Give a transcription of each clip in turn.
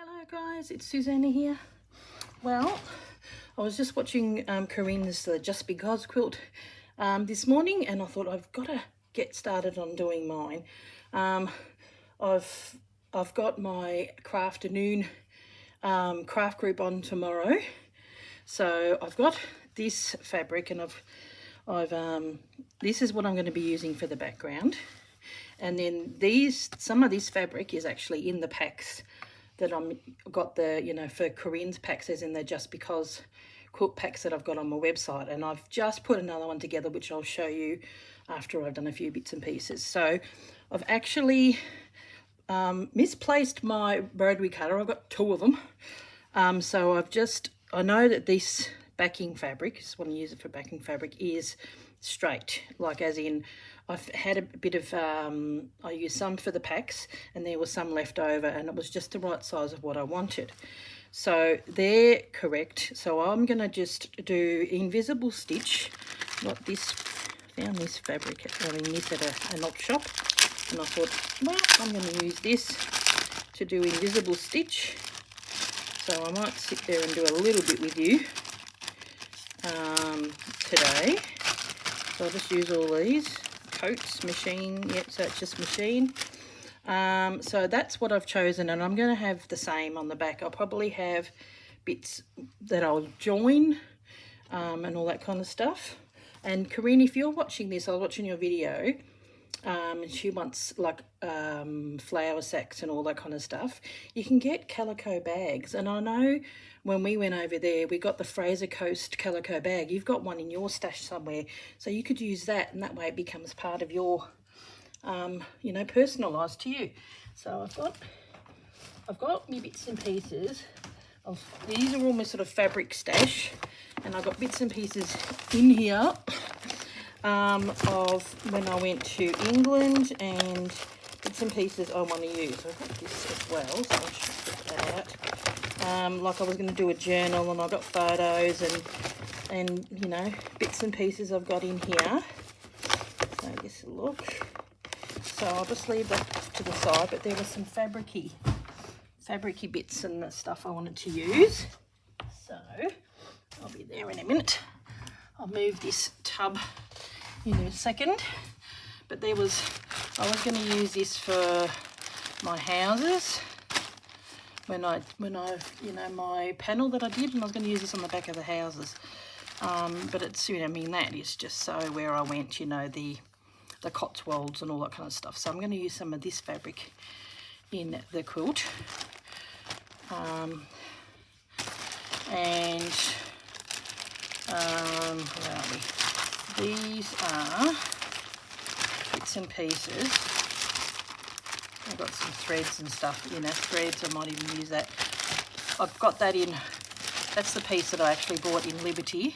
Hello guys, it's Susanna here. Well, I was just watching Corrine's Just Because quilt this morning, and I thought I've got to get started on doing mine. I've got my afternoon craft group on tomorrow, so I've got this fabric, and this is what I'm going to be using for the background. And then some of this fabric is actually in the packs that got for Corrine's packs, as in the Just Because quilt packs that I've got on my website. And I've just put another one together, which I'll show you after I've done a few bits and pieces. So I've actually misplaced my rotary cutter. I've got two of them. So I know that this backing fabric, just want to use it for backing fabric, is straight, like as in I've had a bit of I used some for the packs and there was some left over, and it was just the right size of what I wanted, so they're correct. So I'm gonna just do invisible stitch. Got this, found this fabric this at an op shop, and I thought, well, I'm going to use this to do invisible stitch. So I might sit there and do a little bit with you today. So I'll just use all these coats, machine, yep, so it's just machine. So that's what I've chosen, and I'm going to have the same on the back. I'll probably have bits that I'll join and all that kind of stuff. And Corrine, if you're watching this, I was watching your video, and she wants like flower sacks and all that kind of stuff. You can get calico bags, and I know when we went over there we got the Fraser Coast calico bag. You've got one in your stash somewhere, so you could use that, and that way it becomes part of your personalised to you. So I've got my bits and pieces these are all my sort of fabric stash, and I've got bits and pieces in here of when I went to England, and bits and pieces I want to use. I've got this as well, so I'll just put that out. Like I was going to do a journal, and I've got photos and bits and pieces I've got in here. So this look. So I'll just leave that to the side, but there were some fabricy bits and the stuff I wanted to use. So I'll be there in a minute. I'll move this tub in a second. But I was going to use this for my houses when I my panel that I did, and I was going to use this on the back of the houses. But it's that is just so where I went, the Cotswolds and all that kind of stuff. So I'm going to use some of this fabric in the quilt. Where are we? These are bits and pieces. I've got some threads and stuff, threads. I might even use that. I've got that in, that's the piece that I actually bought in Liberty,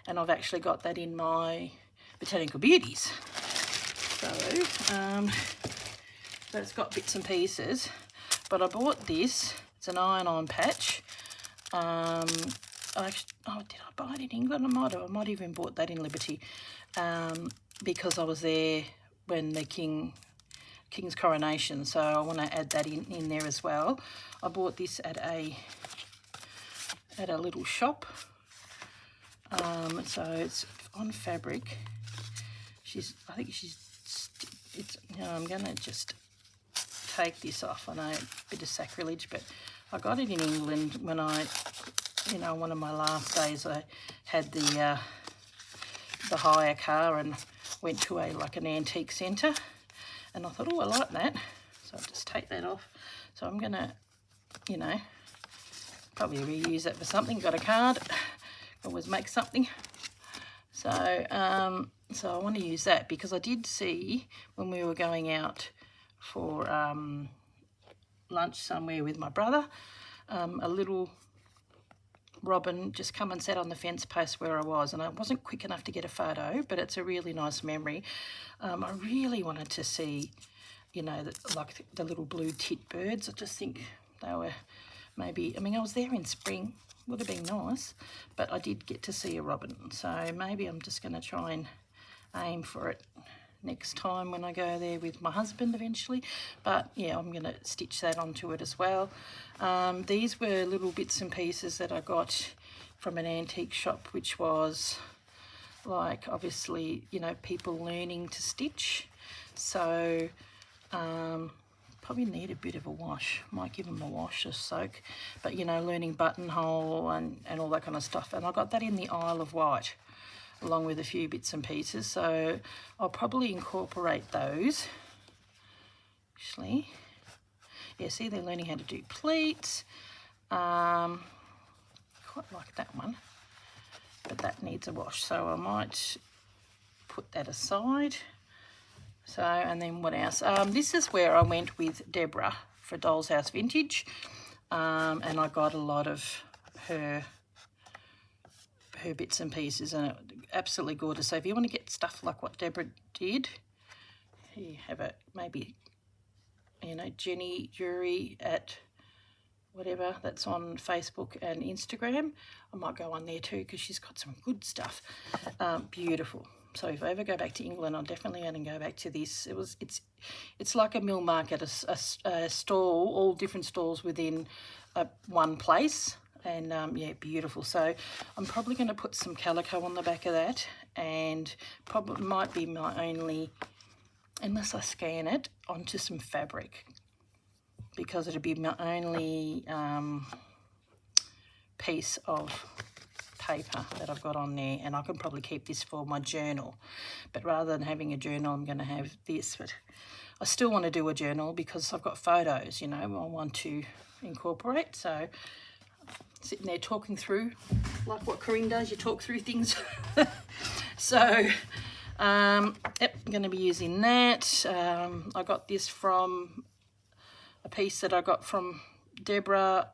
and I've actually got that in my Botanical Beauties. So, but it's got bits and pieces. But I bought this. It's an iron-on patch. Did I buy it in England? I might have. I might even bought that in Liberty, because I was there when the King's coronation. So I want to add that in there as well. I bought this at a little shop. So it's on fabric. I'm gonna just take this off. I know, a bit of sacrilege, but I got it in England when one of my last days I had the hire car and went to an antique centre, and I thought, oh, I like that, so I'll just take that off. So I'm gonna probably reuse that for something. Got a card, always make something. So so I want to use that because I did see when we were going out for lunch somewhere with my brother, a little robin just come and sat on the fence post where I was, and I wasn't quick enough to get a photo, but it's a really nice memory. I really wanted to see, like the little blue tit birds. I just think they were maybe, I was there in spring, would have been nice, but I did get to see a robin, so maybe I'm just going to try and aim for it next time when I go there with my husband eventually. But yeah, I'm going to stitch that onto it as well. These were little bits and pieces that I got from an antique shop, which was like obviously, you know, people learning to stitch. So probably need a bit of a wash. Might give them a wash, a soak. But you know, learning buttonhole and all that kind of stuff. And I got that in the Isle of Wight, along with a few bits and pieces. So I'll probably incorporate those. Actually, yeah, see, they're learning how to do pleats. Quite like that one, but that needs a wash. So I might put that aside. So, and then what else? This is where I went with Deborah for Doll's House Vintage, and I got a lot of her bits and pieces, and it absolutely gorgeous. So if you want to get stuff like what Deborah did, you have a maybe, you know, Jenny Jury at whatever, that's on Facebook and Instagram. I might go on there too because she's got some good stuff. Beautiful. So if I ever go back to England, I'm definitely going to go back to this. It's like a mill market, a stall, all different stalls within one place. And yeah, beautiful. So I'm probably going to put some calico on the back of that, and probably might be my only, unless I scan it onto some fabric, because it'll be my only piece of paper that I've got on there, and I can probably keep this for my journal. But rather than having a journal, I'm going to have this. But I still want to do a journal because I've got photos, you know, I want to incorporate. So sitting there talking through, like what Corrine does, you talk through things. So, yep, I'm going to be using that. I got this from a piece that I got from Deborah.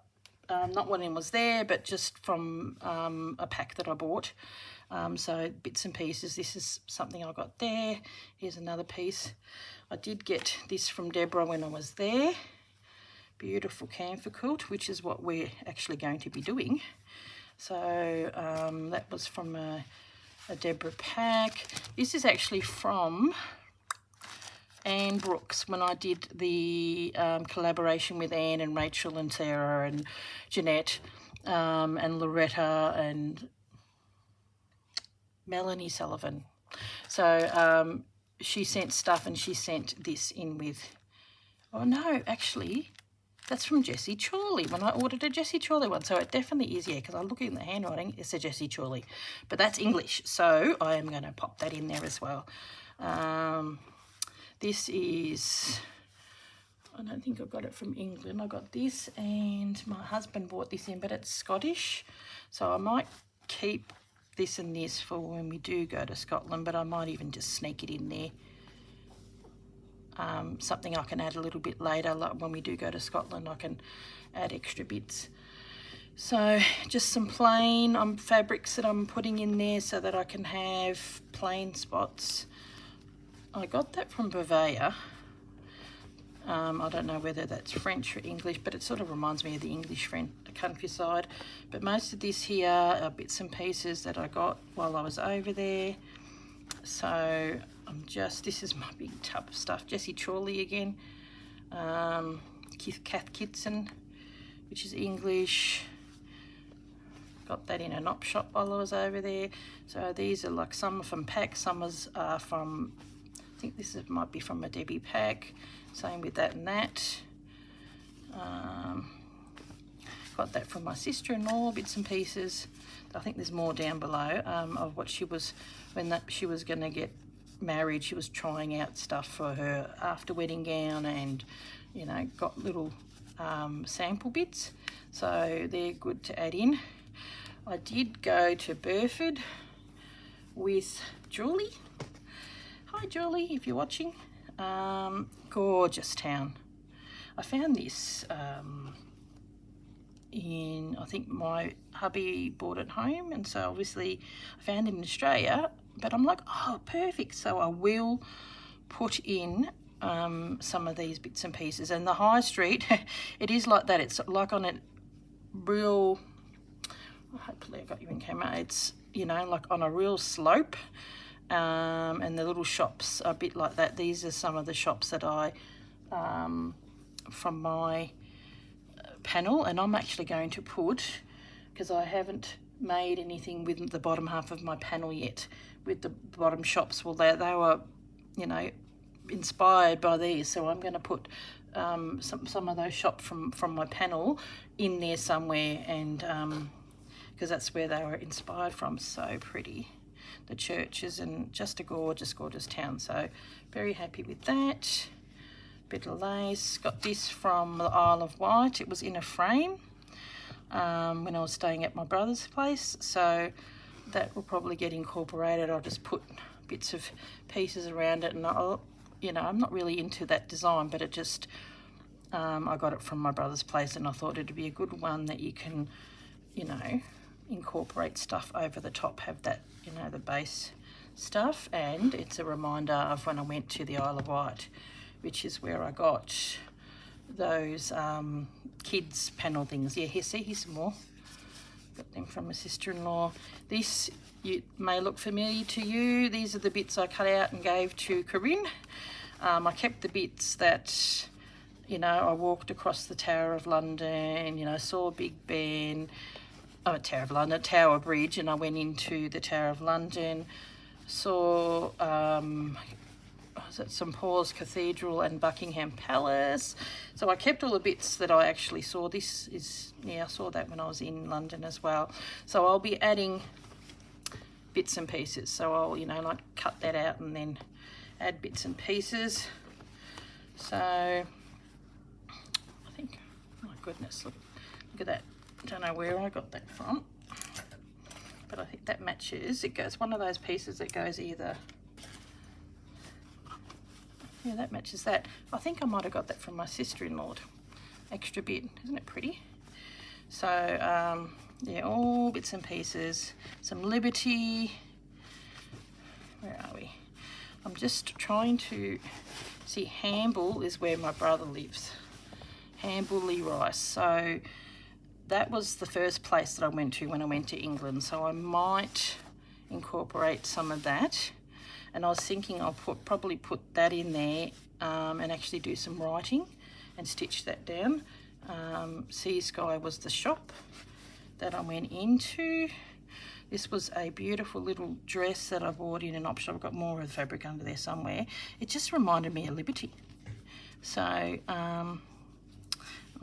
Not one of them was there, but just from a pack that I bought. So bits and pieces. This is something I got there. Here's another piece. I did get this from Deborah when I was there. Beautiful camphor quilt, which is what we're actually going to be doing. So that was from a Deborah pack. This is actually from Anne Brooks, when I did the collaboration with Anne and Rachel and Sarah and Jeanette and Loretta and Melanie Sullivan. So she sent stuff, and she sent this in with, oh no, actually, that's from Jessie Chorley, when I ordered a Jessie Chorley one. So it definitely is, yeah, because I look in the handwriting, it's a Jessie Chorley. But that's English, so I am going to pop that in there as well. This is, I don't think I got it from England. I got this, and my husband bought this in, but it's Scottish. So I might keep this and this for when we do go to Scotland, but I might even just sneak it in there. Something I can add a little bit later, like when we do go to Scotland, I can add extra bits. So just some plain fabrics that I'm putting in there so that I can have plain spots. I got that from Bavaria. I don't know whether that's French or English, but it sort of reminds me of the English countryside. But most of this here are bits and pieces that I got while I was over there. So this is my big tub of stuff. Jessie Chorley again. Kath Kitson, which is English. Got that in an op shop while I was over there. So these are like, some are from pack, some are from, I think this might be from a Debbie pack. Same with that and that. Got that from my sister-in-law, bits and pieces. I think there's more down below of what she was, when she was going to get married, she was trying out stuff for her after wedding gown, and you know, got little sample bits, so they're good to add in. I did go to Burford with Julie. Hi Julie, if you're watching. Gorgeous town. I found this I think my hubby bought it home, and so obviously I found it in Australia, but I'm like, oh, perfect. So I will put in some of these bits and pieces. And the high street, it is like that. It's like on a real, hopefully I got you in camera, it's, you know, like on a real slope. and the little shops are a bit like that. These are some of the shops that I from my panel, and I'm actually going to put, because I haven't made anything with the bottom half of my panel yet with the bottom shops. Well, they were, you know, inspired by these, so I'm going to put some of those shops from my panel in there somewhere, and because that's where they were inspired from. So pretty, the churches, and just a gorgeous town. So very happy with that. Bit of lace. Got this from the Isle of Wight. It was in a frame when I was staying at my brother's place, so that will probably get incorporated. I'll just put bits of pieces around it, and I'll, you know, I'm not really into that design, but it just I got it from my brother's place, and I thought it'd be a good one that you can, you know, incorporate stuff over the top, have that, you know, the base stuff. And it's a reminder of when I went to the Isle of Wight, which is where I got those kids panel things. Yeah, here's some more. Got them from my sister-in-law. This, you may look familiar to you. These are the bits I cut out and gave to Corrine. I kept the bits that, you know, I walked across the Tower of London, you know, saw Big Ben, Tower Bridge, and I went into the Tower of London, saw was it St Paul's Cathedral and Buckingham Palace. So I kept all the bits that I actually saw. This is, yeah, I saw that when I was in London as well. So I'll be adding bits and pieces. So I'll, you know, like cut that out and then add bits and pieces. So I think, my goodness, look at that. I don't know where I got that from, but I think that matches. It goes, one of those pieces that goes either, yeah, that matches that. I think I might have got that from my sister-in-law. Extra bit, isn't it pretty? So yeah, all bits and pieces. Some Liberty. Where are we? I'm just trying to see. Hamble is where my brother lives. Hamble Rice. So that was the first place that I went to when I went to England. So I might incorporate some of that. And I was thinking I'll probably put that in there and actually do some writing and stitch that down. Sea Sky was the shop that I went into. This was a beautiful little dress that I bought in an op shop. I've got more of the fabric under there somewhere. It just reminded me of Liberty. So,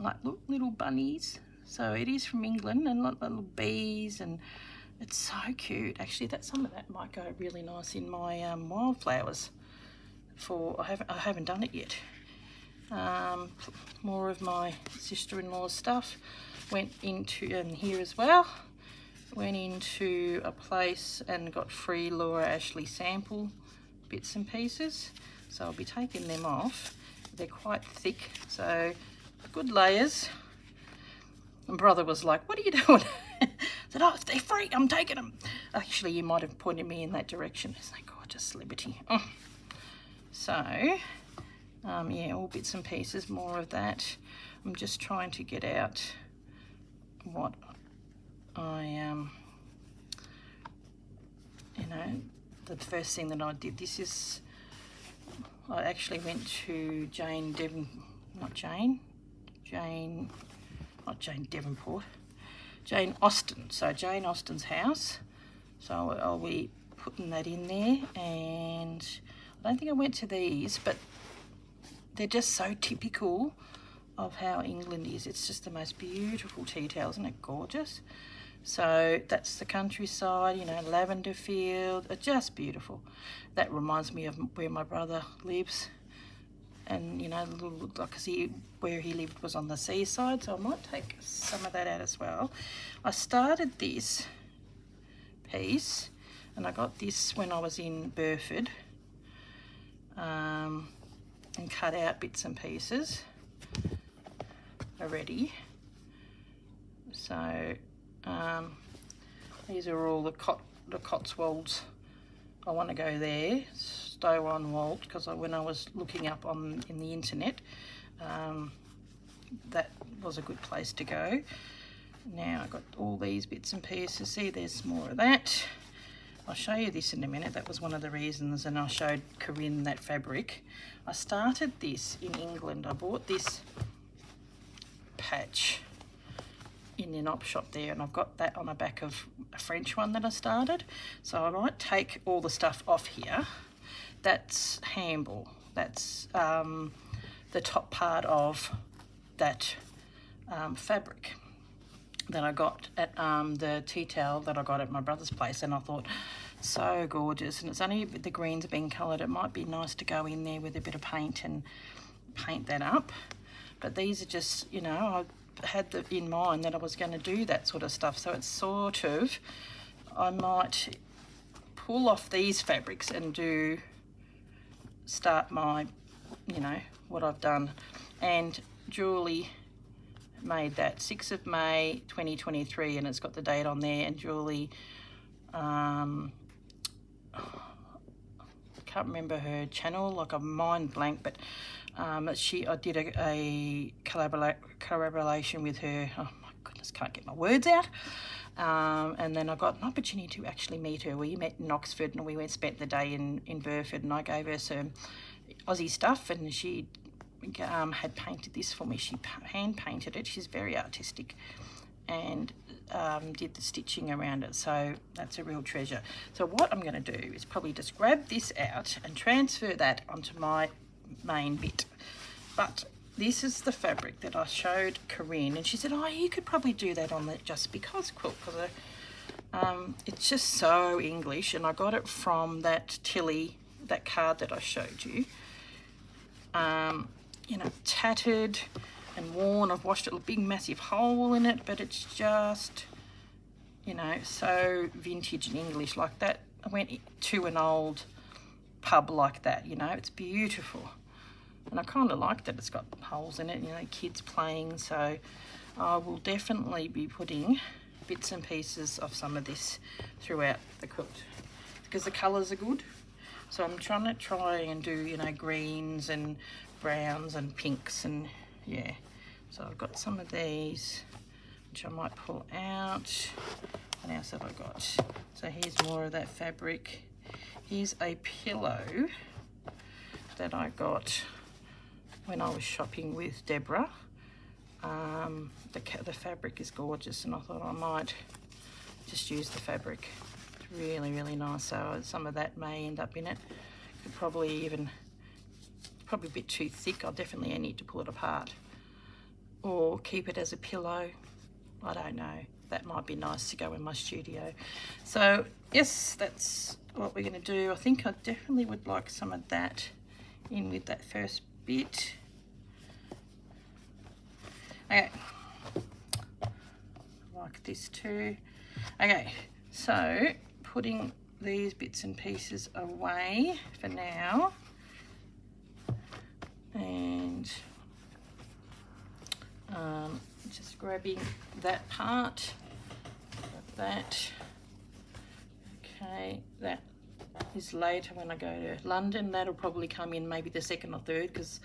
like, look, little bunnies. So it is from England, and little bees, and it's so cute. Actually, some of that might go really nice in my wildflowers. I haven't done it yet. More of my sister-in-law's stuff. Went into, and here as well, went into a place and got free Laura Ashley sample bits and pieces. So I'll be taking them off. They're quite thick, so good layers. My brother was like, "What are you doing?" I said, "Oh, they're free, I'm taking them." Actually, you might have pointed me in that direction. Isn't that gorgeous, Liberty? Oh. So, yeah, all bits and pieces, more of that. I'm just trying to get out what I, you know, the first thing that I did. This is, I actually went to Jane Austen. So Jane Austen's house. So I'll be putting that in there, and I don't think I went to these, but they're just so typical of how England is. It's just the most beautiful tea towels, isn't it gorgeous? So that's the countryside, you know, lavender field, just beautiful. That reminds me of where my brother lives. And, you know, the little, like, where he lived was on the seaside, so I might take some of that out as well. I started this piece, and I got this when I was in Burford, and cut out bits and pieces already. So these are all the Cotswolds. I want to go there, Stow on Wold, because when I was looking up in the internet, that was a good place to go. Now I've got all these bits and pieces. See, there's more of that. I'll show you this in a minute. That was one of the reasons, and I showed Corrine that fabric. I started this in England. I bought this patch in the op shop there, and I've got that on the back of a French one that I started. So I might take all the stuff off here. That's handball. That's the top part of that fabric that I got at the tea towel that I got at my brother's place, and I thought, so gorgeous, and it's only the greens being coloured. It might be nice to go in there with a bit of paint and paint that up. But these are just, you know, I had in mind that I was going to do that sort of stuff, so it's sort of, I might pull off these fabrics and start my, you know, what I've done. And Julie made that 6th of May 2023, and it's got the date on there. And Julie, can't remember her channel, like a mind blank, but I did a collaboration with her. Oh my goodness, can't get my words out. And then I got an opportunity to actually meet her. We met in Oxford, and we spent the day in Burford, and I gave her some Aussie stuff, and she had painted this for me. She hand painted it. She's very artistic, and did the stitching around it, so that's a real treasure. So what I'm going to do is probably just grab this out and transfer that onto my main bit. But this is the fabric that I showed Corrine, and she said, oh, you could probably do that on the Just Because quilt, because it's just so English, and I got it from that Tilly, that card that I showed you. You know, tattered and worn. I've washed it, a big massive hole in it, but it's just, you know, so vintage and English like that. I went to an old pub like that, you know, it's beautiful. And I kind of like that it's got holes in it, you know, kids playing. So I will definitely be putting bits and pieces of some of this throughout the quilt, because the colours are good. So I'm trying and do, you know, greens and browns and pinks, and yeah. So I've got some of these, which I might pull out. What else have I got? So here's more of that fabric. Here's a pillow that I got when I was shopping with Deborah. The fabric is gorgeous, and I thought I might just use the fabric. It's really, really nice. So some of that may end up in it. Could probably a bit too thick. I'll definitely need to pull it apart, or keep it as a pillow. I don't know. That might be nice to go in my studio. So yes, that's what we're going to do. I think I definitely would like some of that in with that first bit. Okay, like this too. Okay, so putting these bits and pieces away for now, and just grabbing that part, that. Okay, that is later when I go to London. That'll probably come in maybe the 2nd or 3rd, because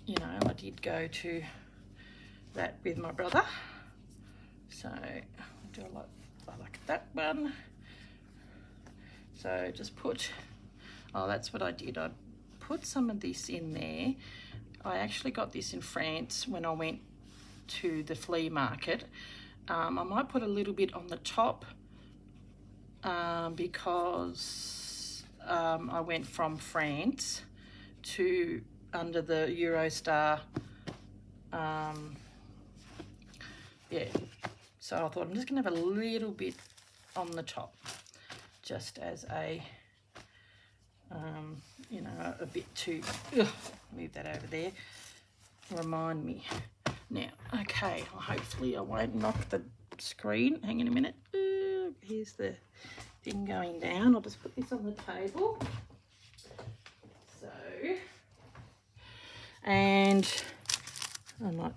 you know, I did go to that with my brother. So I like that one. So just put, oh, that's what I did. I put some of this in there. I actually got this in France when I went to the flea market. I might put a little bit on the top, because I went from France to under the Eurostar, yeah, so I thought I'm just gonna have a little bit on the top, just as a you know, a bit too, move that over there, remind me. Now, okay, hopefully I won't knock the screen. Hang on a minute. Here's the thing going down. I'll just put this on the table. So, and I might,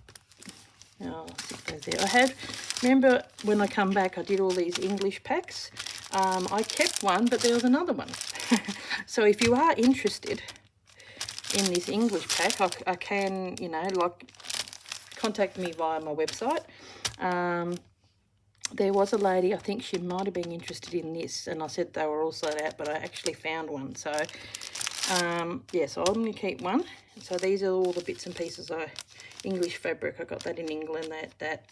I'll stick those there. I have, remember when I come back, I did all these English packs. I kept one, but there was another one. So if you are interested in this English pack, I can, you know, like, contact me via my website. there was a lady, I think she might have been interested in this, and I said they were all sold out, but I actually found one. So yeah, so I'm going to keep one. So these are all the bits and pieces. English fabric, I got that in England,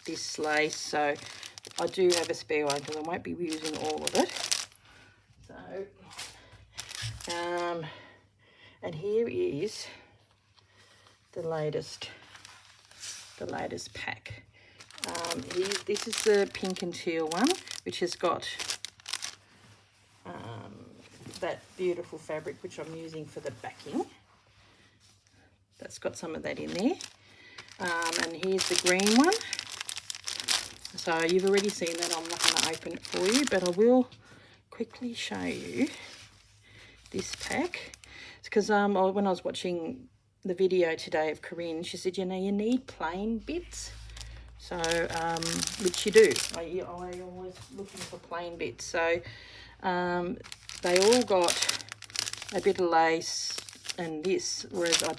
this lace. So I do have a spare one because I won't be using all of it. So and here is the latest pack. This is the pink and teal one, which has got that beautiful fabric which I'm using for the backing. That's got some of that in there. And here's the green one. So you've already seen that. I'm not going to open it for you, but I will quickly show you this pack. It's because when I was watching the video today of Corrine, she said, you know, you need plain bits. So, which you do. I always looking for plain bits. So, they all got a bit of lace and this, whereas I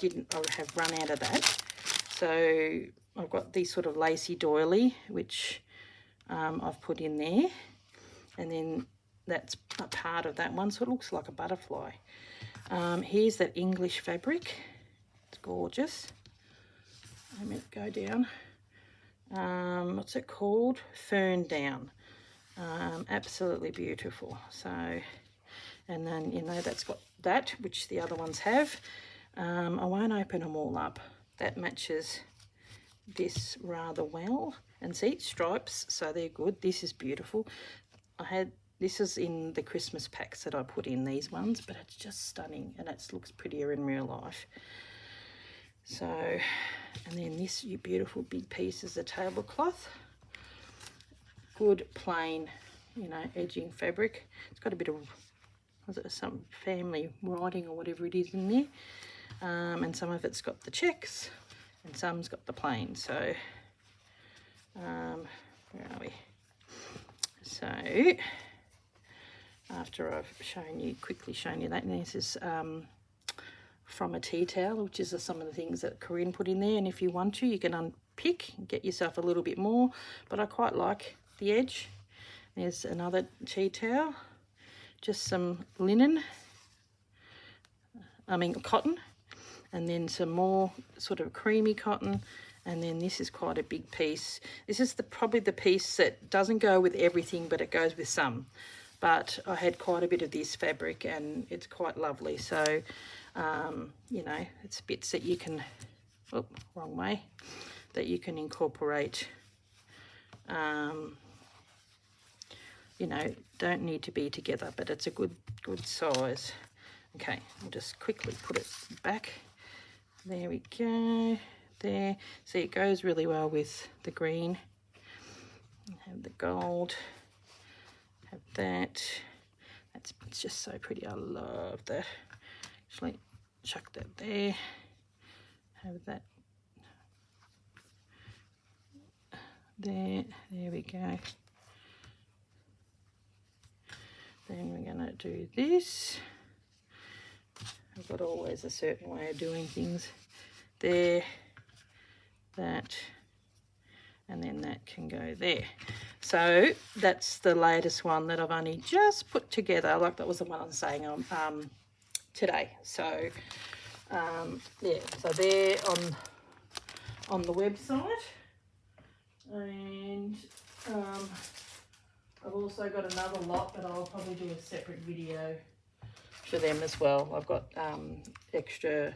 have run out of that. So, I've got these sort of lacy doily, which I've put in there. And then that's a part of that one, so it looks like a butterfly. Here's that English fabric. It's gorgeous. Let me go down. What's it called? Fern down. Absolutely beautiful. So, and then, you know, that's got that, which the other ones have. I won't open them all up. That matches this rather well. And see, stripes, so they're good. This is beautiful. This is in the Christmas packs that I put in, these ones, but it's just stunning, and it looks prettier in real life. So, and then this beautiful big piece is a tablecloth. Good plain, you know, edging fabric. It's got a bit of, was it some family writing or whatever it is in there. And some of it's got the checks and some's got the plain. So, where are we? So, after I've quickly shown you that, and this is from a tea towel, which is some of the things that Corrine put in there, and if you want to, you can unpick and get yourself a little bit more, but I quite like the edge. There's another tea towel, just some cotton, and then some more sort of creamy cotton, and then this is quite a big piece. This is probably the piece that doesn't go with everything, but it goes with some. But I had quite a bit of this fabric, and it's quite lovely. So, you know, it's bits that you can, wrong way, that you can incorporate. You know, don't need to be together, but it's a good size. Okay, I'll just quickly put it back. There we go. There. See, it goes really well with the green. Have the gold. Have that. It's just so pretty. I love that. Actually, chuck that there. Have that there. There we go. Then we're going to do this. I've got always a certain way of doing things. There, that, and then that can go there. So that's the latest one that I've only just put together. Like that was the one I was saying today. So yeah, so they're on the website, and I've also got another lot, but I'll probably do a separate video for them as well. I've got extra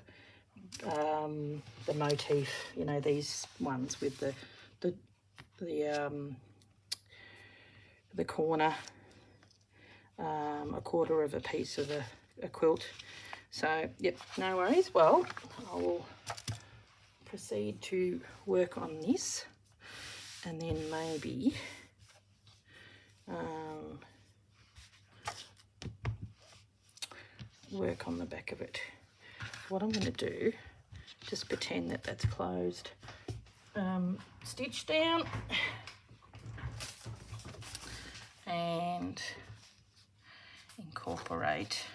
the motif, you know, these ones with the corner, a quarter of a piece of a quilt. So yep, no worries. Well, I will proceed to work on this, and then maybe work on the back of it. What I'm going to do, just pretend that that's closed, stitch down and incorporate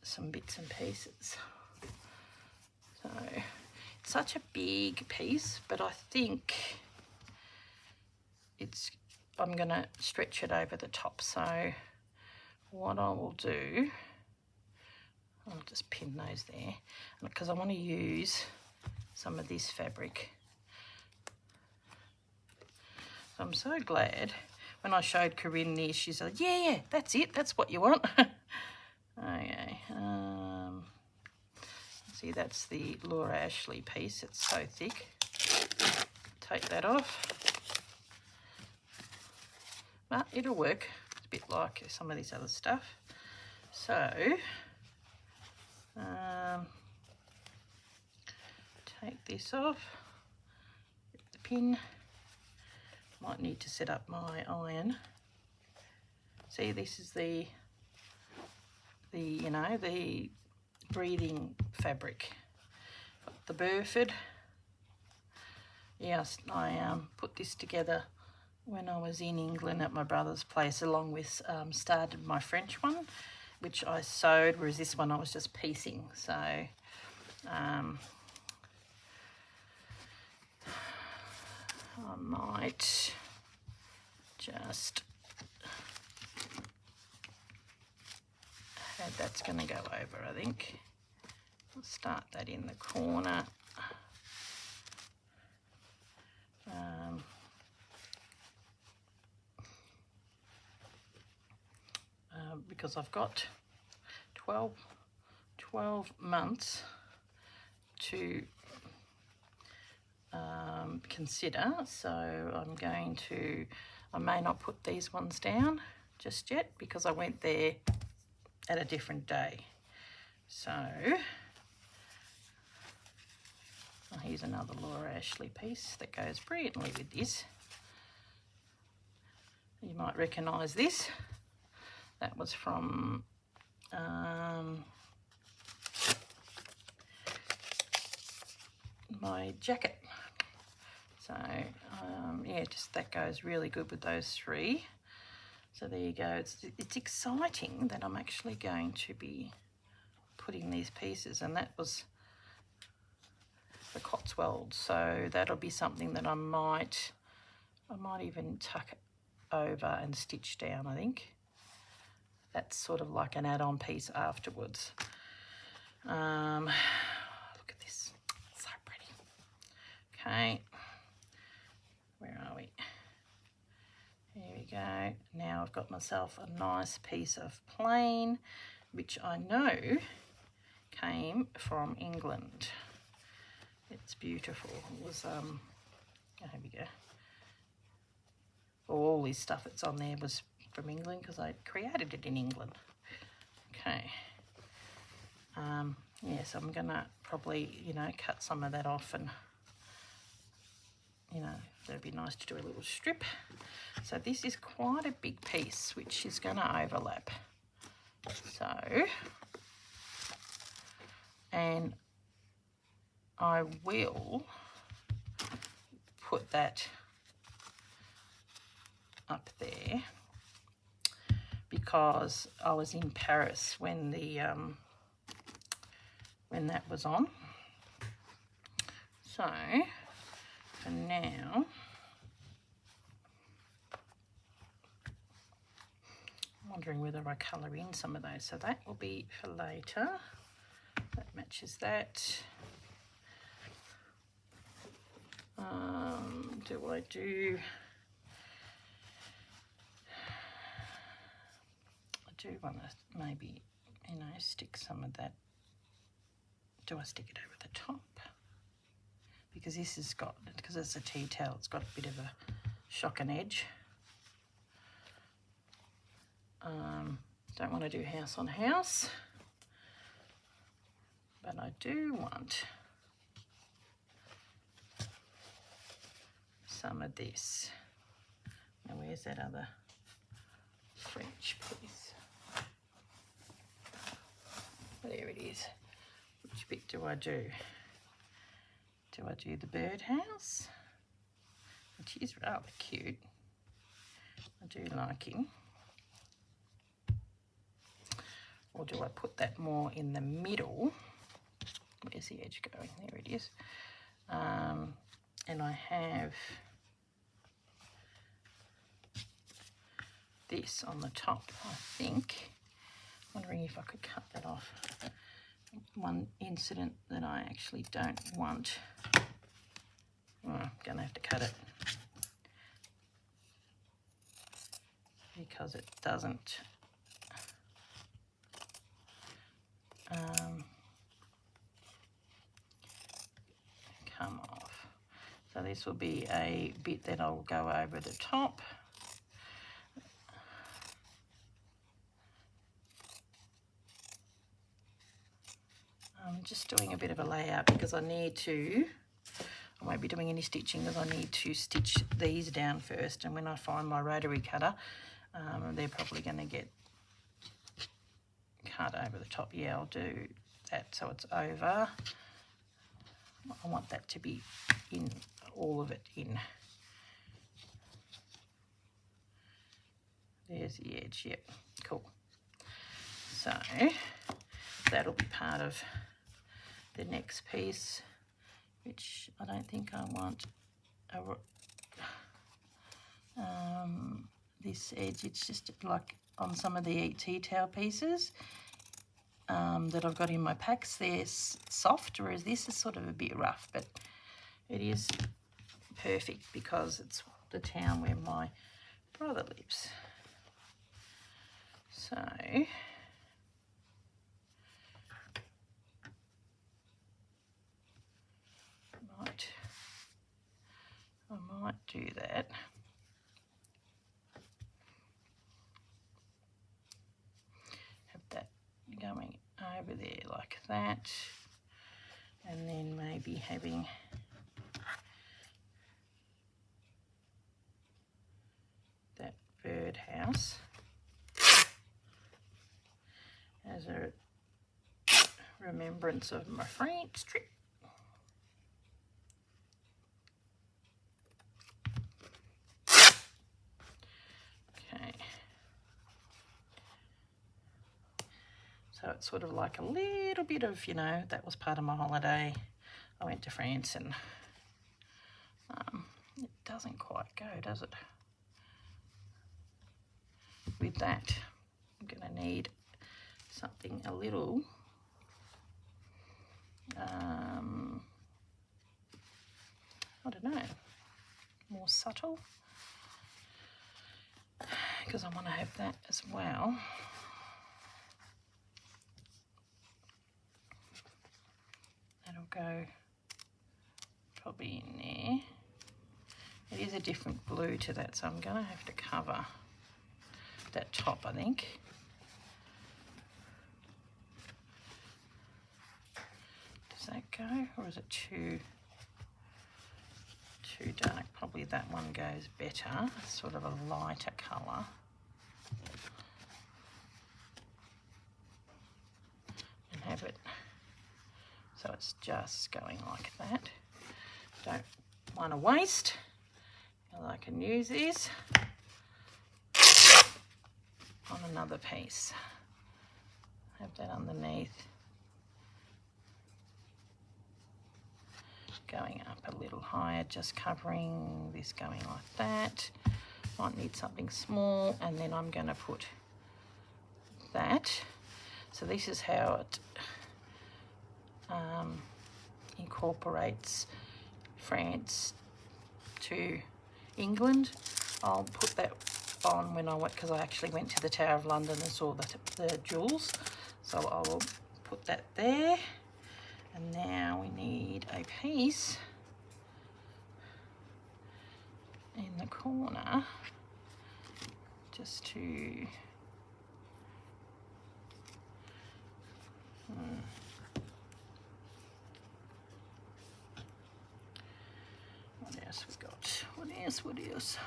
some bits and pieces. So it's such a big piece, but I think it's I'm going to stretch it over the top. So what I will do, I'll just pin those there because I want to use some of this fabric. So I'm so glad when I showed Corrine this, she said, yeah, that's it, that's what you want. Okay, see, that's the Laura Ashley piece, it's so thick. Take that off. But it'll work. It's a bit like some of this other stuff. So, take this off, get the pin. Might need to set up my iron. See, this is the you know, the breathing fabric. Got the Burford. Yes, I put this together when I was in England at my brother's place, along with started my French one, which I sewed, whereas this one I was just piecing. So I might just that's going to go over, I think. I'll start that in the corner. Because I've got 12 months to consider, so I may not put these ones down just yet because I went there at a different day. So here's another Laura Ashley piece that goes brilliantly with this. You might recognise this. That was from my jacket. So yeah, just that goes really good with those three. So there you go. It's exciting that I'm actually going to be putting these pieces, and that was the Cotswolds. So that'll be something that I might even tuck over and stitch down, I think. That's sort of like an add-on piece afterwards. Look at this, so pretty. Okay, where are we? Here we go. Now I've got myself a nice piece of plain, which I know came from England. It's beautiful. It was, here we go. All this stuff that's on there was from England because I created it in England. Okay. Yes, I'm gonna probably, you know, cut some of that off, and you know, that'd be nice to do a little strip. So this is quite a big piece, which is gonna overlap. So, and I will put that up there because I was in Paris when the when that was on. So for now, I'm wondering whether I colour in some of those. So that will be for later. That matches that. I do want to maybe, you know, stick some of that. Do I stick it over the top? Because this has got, because it's a tea towel, it's got a bit of a shock and edge. Don't want to do house on house, but I do want some of this. Now where's that other French piece? There it is. Which bit do I do? Do I do the birdhouse? Which is rather cute. I do like him. Or do I put that more in the middle? Where's the edge going? There it is. And I have this on the top, I think. Wondering if I could cut that off. One incident that I actually don't want. Oh, I'm going to have to cut it because it doesn't come off. So this will be a bit that I'll go over the top. I'm just doing a bit of a layout because I won't be doing any stitching because I need to stitch these down first, and when I find my rotary cutter, they're probably going to get cut over the top. Yeah, I'll do that so it's over. I want that to be in, all of it in. There's the edge, yep, cool. So that'll be part of the next piece, which I don't think I want this edge. It's just like on some of the tea towel pieces that I've got in my packs, they're soft, whereas this is sort of a bit rough, but it is perfect because it's the town where my brother lives. So I might do that. Have that going over there like that, and then maybe having that birdhouse as a remembrance of my French trip. Okay, so it's sort of like a little bit of, you know, that was part of my holiday. I went to France, and it doesn't quite go, does it? With that, I'm going to need something a little I don't know, more subtle, because I want to have that as well. That'll go probably in there. It is a different blue to that, so I'm going to have to cover that top, I think. Does that go, or is it too dark? Probably that one goes better. It's sort of a lighter colour. And have it so it's just going like that. Don't want to waste, because I can use these on another piece. Have that underneath, going up a little higher, just covering this, going like that. Might need something small, and then I'm going to put that. So this is how it incorporates France to England. I'll put that on when I went, because I actually went to the Tower of London and saw the jewels. So I will put that there. And now we need a piece in the corner just to what else we got? What else?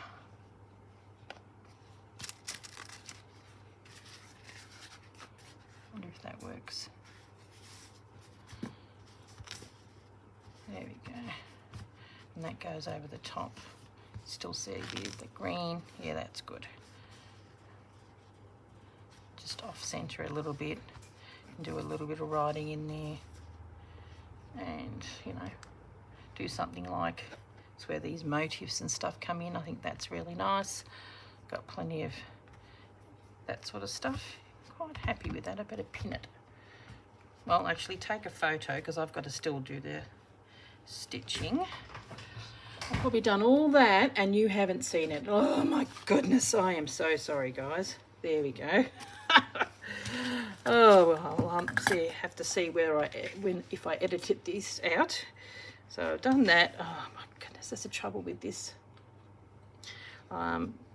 Wonder if that works. There we go. And that goes over the top. Still see here the green. Yeah, that's good. Just off center a little bit and do a little bit of writing in there. And, you know, do something like, it's where these motifs and stuff come in. I think that's really nice. Got plenty of that sort of stuff. Quite happy with that. I better pin it. Well, actually take a photo because I've got to still do the stitching. I've probably done all that and you haven't seen it. Oh my goodness, I am so sorry, guys. There we go. Oh, well, I'll have to see where if I edited this out. So I've done that. Oh my goodness, that's the trouble with this.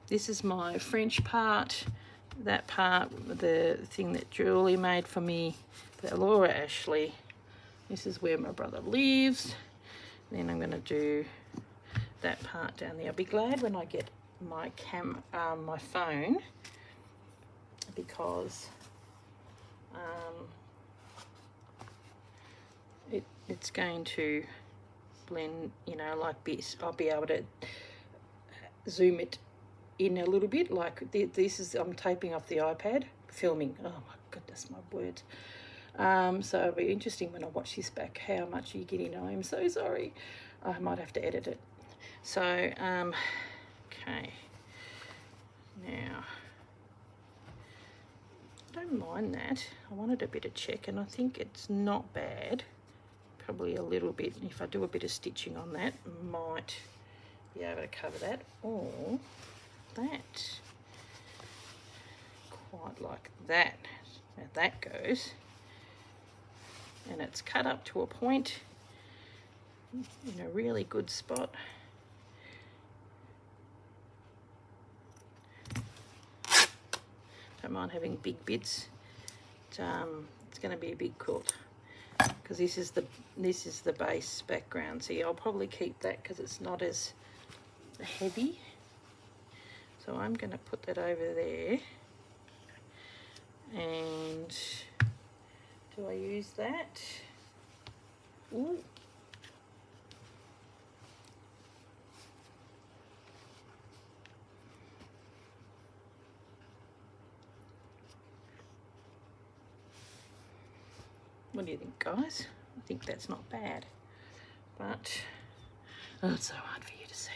This is my French part. That part, the thing that Julie made for me, that Laura Ashley. This is where my brother lives. Then I'm going to do that part down there. I'll be glad when I get my my phone, because it's going to blend, you know, like this. I'll be able to zoom it in a little bit. Like this is, I'm taping off the iPad, filming. Oh my goodness, my words. So it'll be interesting when I watch this back how much you're getting. I'm so sorry. I might have to edit it. So, okay. Now, I don't mind that. I wanted a bit of check, and I think it's not bad. Probably a little bit. If I do a bit of stitching on that, might be able to cover that. Or that. Quite like that. Now that goes. And it's cut up to a point in a really good spot. Don't mind having big bits. It's going to be a big quilt because this is the base background. See, I'll probably keep that because it's not as heavy. So I'm going to put that over there. And do I use that? Ooh. What do you think, guys? I think that's not bad, but oh, it's so hard for you to see.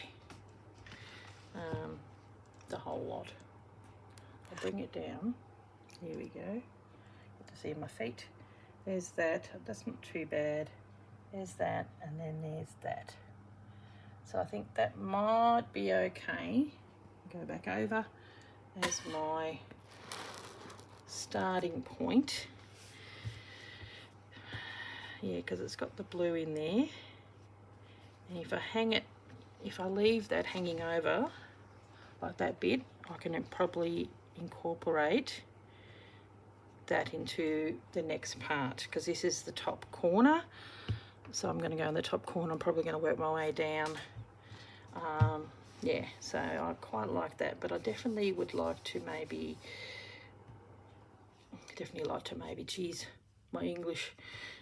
The whole lot. I'll bring it down. Here we go. Get to see my feet. There's that. That's not too bad. There's that, and then there's that. So I think that might be okay. Go back over as my starting point. Yeah, because it's got the blue in there. And if I hang it, if I leave that hanging over, like that bit, I can probably incorporate that into the next part, because this is the top corner. So I'm going to go in the top corner. I'm probably going to work my way down. Yeah, so I quite like that, but I definitely would like to maybe, geez, my English,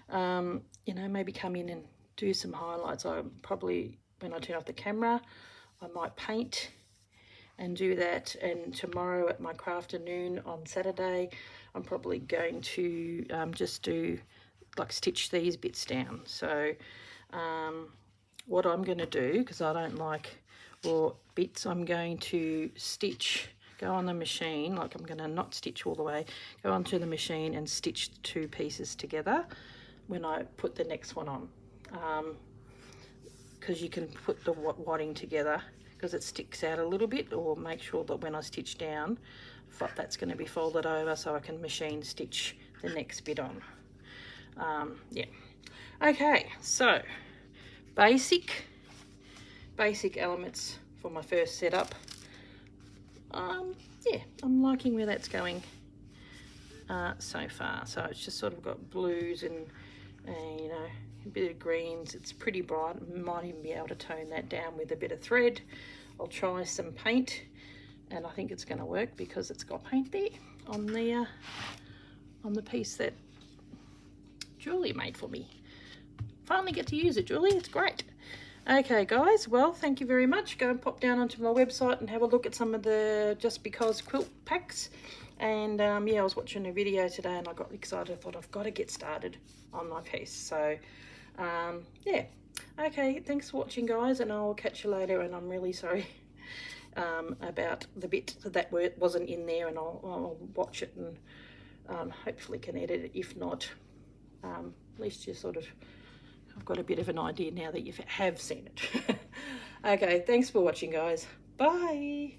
you know, maybe come in and do some highlights. I probably, when I turn off the camera, I might paint and do that. And tomorrow at my craft afternoon on Saturday, I'm probably going to just do, like, stitch these bits down. So what I'm going to do, because I don't like raw bits, I'm going to stitch, go on the machine, like I'm going to not stitch all the way, go onto the machine and stitch the two pieces together when I put the next one on. Because you can put the wadding together because it sticks out a little bit, or make sure that when I stitch down, that's going to be folded over so I can machine stitch the next bit on. Yeah. Okay, so basic elements for my first setup. Yeah, I'm liking where that's going so far. So it's just sort of got blues and you know, a bit of greens. It's pretty bright. Might even be able to tone that down with a bit of thread. I'll try some paint, and I think it's going to work because it's got paint there on the piece that Julie made for me. Finally get to use it, Julie. It's great. Okay, guys. Well, thank you very much. Go and pop down onto my website and have a look at some of the Just Because quilt packs. And yeah, I was watching a video today and I got excited. I thought I've got to get started on my piece. So yeah. Okay, thanks for watching, guys, and I'll catch you later. And I'm really sorry about the bit that wasn't in there, and I'll watch it and hopefully can edit it. If not, at least you sort of, I've got a bit of an idea now that you have seen it. Okay, thanks for watching, guys. Bye.